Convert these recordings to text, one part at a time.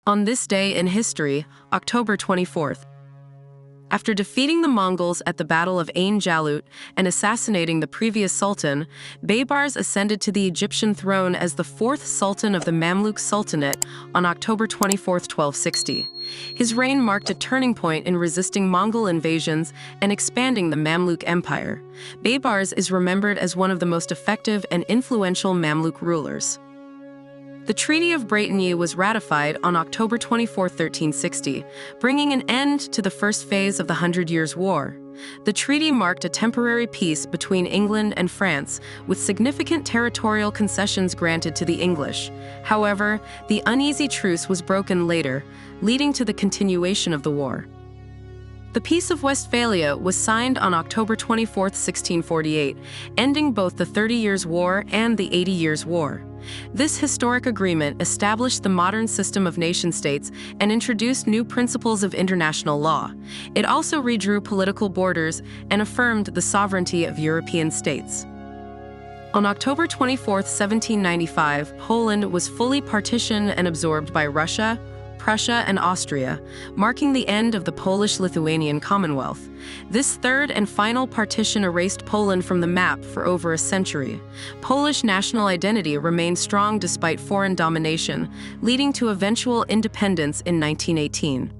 On this day in history, October 24th, after defeating the Mongols at the Battle of Ain Jalut and assassinating the previous sultan, Baybars ascended to the Egyptian throne as the fourth sultan of the Mamluk Sultanate on October 24, 1260. His reign marked a turning point in resisting Mongol invasions and expanding the Mamluk Empire. Baybars is remembered as one of the most effective and influential Mamluk rulers. The Treaty of Brétigny was ratified on October 24, 1360, bringing an end to the first phase of the Hundred Years' War. The treaty marked a temporary peace between England and France, with significant territorial concessions granted to the English. However, the uneasy truce was broken later, leading to the continuation of the war. The Peace of Westphalia was signed on October 24, 1648, ending both the 30 Years' War and the 80 Years' War. This historic agreement established the modern system of nation-states and introduced new principles of international law. It also redrew political borders and affirmed the sovereignty of European states. On October 24, 1795, Poland was fully partitioned and absorbed by Russia, Prussia, and Austria, marking the end of the Polish-Lithuanian Commonwealth. This third and final partition erased Poland from the map for over a century. Polish national identity remained strong despite foreign domination, leading to eventual independence in 1918.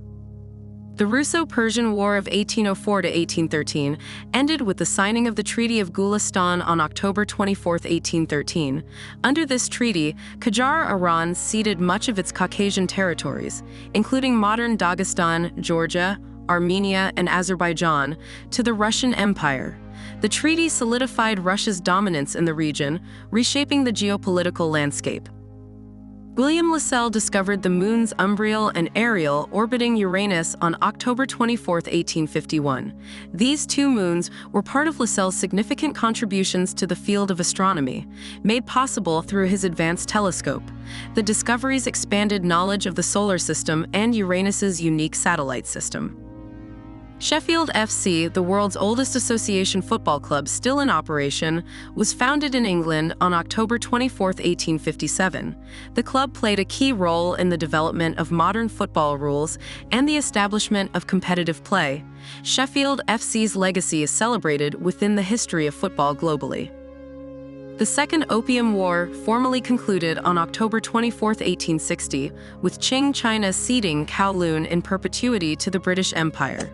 The Russo-Persian War of 1804 to 1813 ended with the signing of the Treaty of Gulistan on October 24, 1813. Under this treaty, Qajar Iran ceded much of its Caucasian territories, including modern Dagestan, Georgia, Armenia, and Azerbaijan, to the Russian Empire. The treaty solidified Russia's dominance in the region, reshaping the geopolitical landscape. William Lassell discovered the moons Umbriel and Ariel orbiting Uranus on October 24, 1851. These two moons were part of Lassell's significant contributions to the field of astronomy, made possible through his advanced telescope. The discoveries expanded knowledge of the solar system and Uranus's unique satellite system. Sheffield FC, the world's oldest association football club still in operation, was founded in England on October 24, 1857. The club played a key role in the development of modern football rules and the establishment of competitive play. Sheffield FC's legacy is celebrated within the history of football globally. The Second Opium War formally concluded on October 24, 1860, with Qing China ceding Kowloon in perpetuity to the British Empire.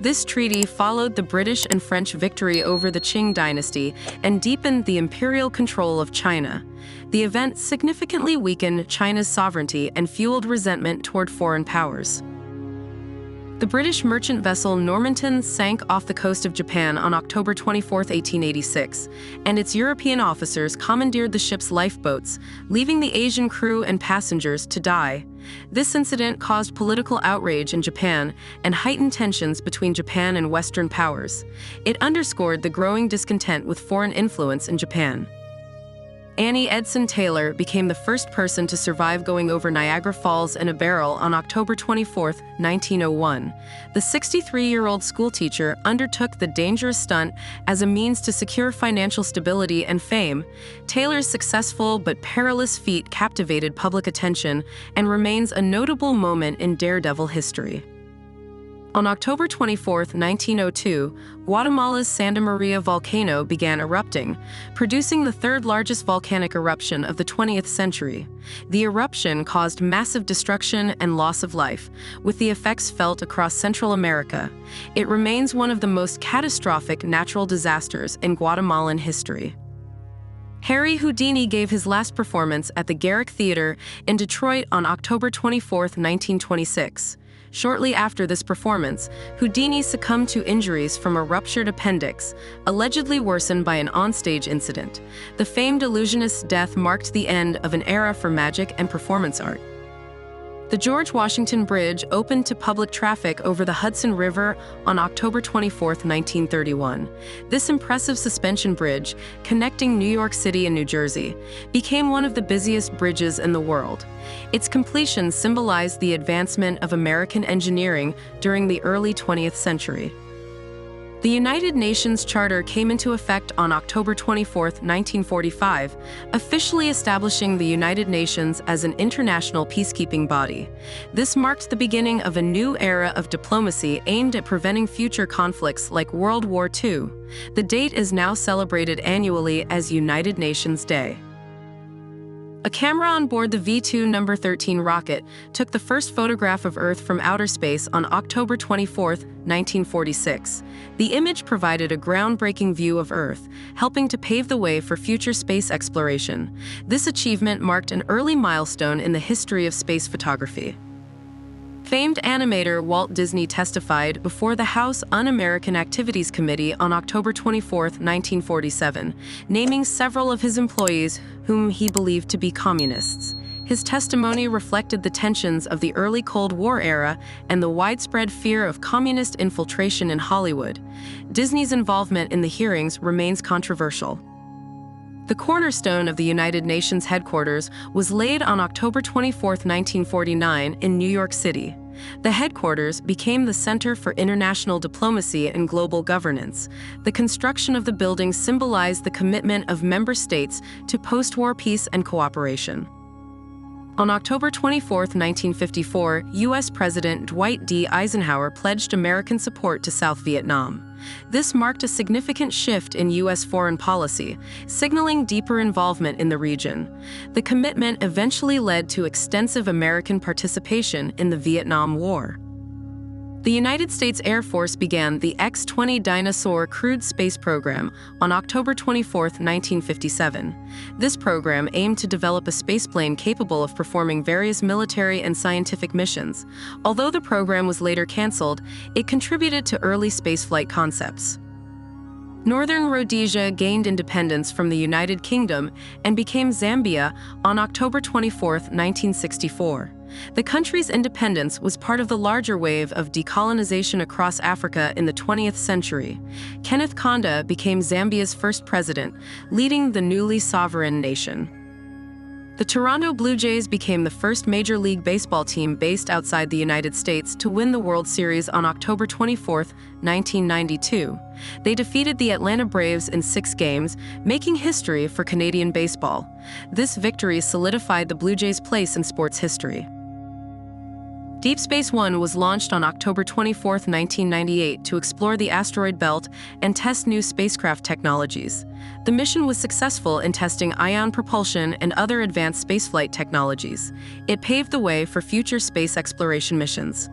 This treaty followed the British and French victory over the Qing dynasty and deepened the imperial control of China. The event significantly weakened China's sovereignty and fueled resentment toward foreign powers. The British merchant vessel Normanton sank off the coast of Japan on October 24, 1886, and its European officers commandeered the ship's lifeboats, leaving the Asian crew and passengers to die. This incident caused political outrage in Japan and heightened tensions between Japan and Western powers. It underscored the growing discontent with foreign influence in Japan. Annie Edson Taylor became the first person to survive going over Niagara Falls in a barrel on October 24, 1901. The 63-year-old schoolteacher undertook the dangerous stunt as a means to secure financial stability and fame. Taylor's successful but perilous feat captivated public attention and remains a notable moment in daredevil history. On October 24, 1902, Guatemala's Santa Maria volcano began erupting, producing the third largest volcanic eruption of the 20th century. The eruption caused massive destruction and loss of life, with the effects felt across Central America. It remains one of the most catastrophic natural disasters in Guatemalan history. Harry Houdini gave his last performance at the Garrick Theatre in Detroit on October 24, 1926. Shortly after this performance, Houdini succumbed to injuries from a ruptured appendix, allegedly worsened by an onstage incident. The famed illusionist's death marked the end of an era for magic and performance art. The George Washington Bridge opened to public traffic over the Hudson River on October 24, 1931. This impressive suspension bridge, connecting New York City and New Jersey, became one of the busiest bridges in the world. Its completion symbolized the advancement of American engineering during the early 20th century. The United Nations Charter came into effect on October 24, 1945, officially establishing the United Nations as an international peacekeeping body. This marked the beginning of a new era of diplomacy aimed at preventing future conflicts like World War II. The date is now celebrated annually as United Nations Day. A camera on board the V-2 No. 13 rocket took the first photograph of Earth from outer space on October 24, 1946. The image provided a groundbreaking view of Earth, helping to pave the way for future space exploration. This achievement marked an early milestone in the history of space photography. Famed animator Walt Disney testified before the House Un-American Activities Committee on October 24, 1947, naming several of his employees whom he believed to be communists. His testimony reflected the tensions of the early Cold War era and the widespread fear of communist infiltration in Hollywood. Disney's involvement in the hearings remains controversial. The cornerstone of the United Nations headquarters was laid on October 24, 1949, in New York City. The headquarters became the center for international diplomacy and global governance. The construction of the building symbolized the commitment of member states to post-war peace and cooperation. On October 24, 1954, U.S. President Dwight D. Eisenhower pledged American support to South Vietnam. This marked a significant shift in U.S. foreign policy, signaling deeper involvement in the region. The commitment eventually led to extensive American participation in the Vietnam War. The United States Air Force began the X-20 Dinosaur crewed space program on October 24, 1957. This program aimed to develop a spaceplane capable of performing various military and scientific missions. Although the program was later canceled, it contributed to early spaceflight concepts. Northern Rhodesia gained independence from the United Kingdom and became Zambia on October 24, 1964. The country's independence was part of the larger wave of decolonization across Africa in the 20th century. Kenneth Kaunda became Zambia's first president, leading the newly sovereign nation. The Toronto Blue Jays became the first Major League Baseball team based outside the United States to win the World Series on October 24, 1992. They defeated the Atlanta Braves in 6 games, making history for Canadian baseball. This victory solidified the Blue Jays' place in sports history. Deep Space One was launched on October 24, 1998 to explore the asteroid belt and test new spacecraft technologies. The mission was successful in testing ion propulsion and other advanced spaceflight technologies. It paved the way for future space exploration missions.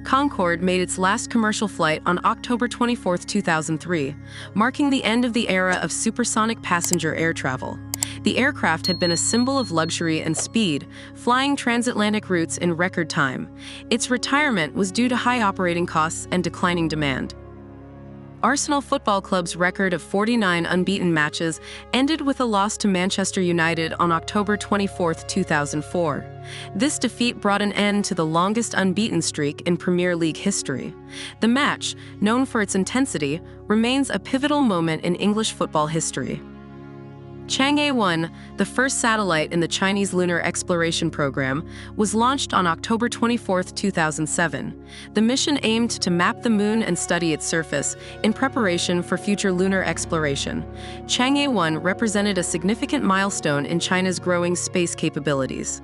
Concorde made its last commercial flight on October 24, 2003, marking the end of the era of supersonic passenger air travel. The aircraft had been a symbol of luxury and speed, flying transatlantic routes in record time. Its retirement was due to high operating costs and declining demand. Arsenal Football Club's record of 49 unbeaten matches ended with a loss to Manchester United on October 24, 2004. This defeat brought an end to the longest unbeaten streak in Premier League history. The match, known for its intensity, remains a pivotal moment in English football history. Chang'e 1, the first satellite in the Chinese lunar exploration program, was launched on October 24, 2007. The mission aimed to map the moon and study its surface in preparation for future lunar exploration. Chang'e 1 represented a significant milestone in China's growing space capabilities.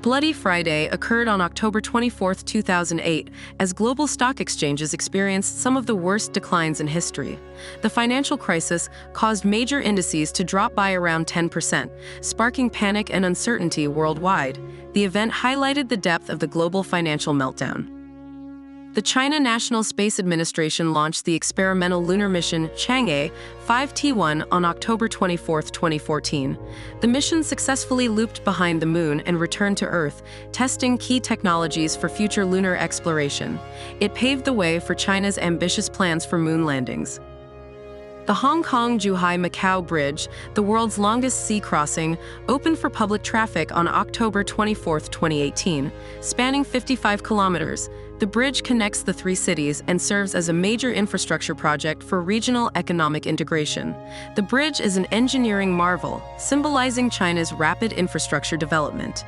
Bloody Friday occurred on October 24, 2008, as global stock exchanges experienced some of the worst declines in history. The financial crisis caused major indices to drop by around 10%, sparking panic and uncertainty worldwide. The event highlighted the depth of the global financial meltdown. The China National Space Administration launched the experimental lunar mission Chang'e 5T1 on October 24, 2014. The mission successfully looped behind the moon and returned to Earth, testing key technologies for future lunar exploration. It paved the way for China's ambitious plans for moon landings. The Hong Kong-Zhuhai-Macau Bridge, the world's longest sea crossing, opened for public traffic on October 24, 2018, spanning 55 kilometers. The bridge connects the 3 cities and serves as a major infrastructure project for regional economic integration. The bridge is an engineering marvel, symbolizing China's rapid infrastructure development.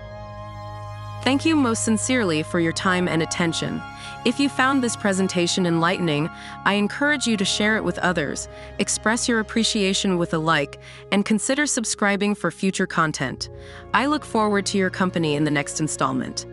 Thank you most sincerely for your time and attention. If you found this presentation enlightening, I encourage you to share it with others, express your appreciation with a like, and consider subscribing for future content. I look forward to your company in the next installment.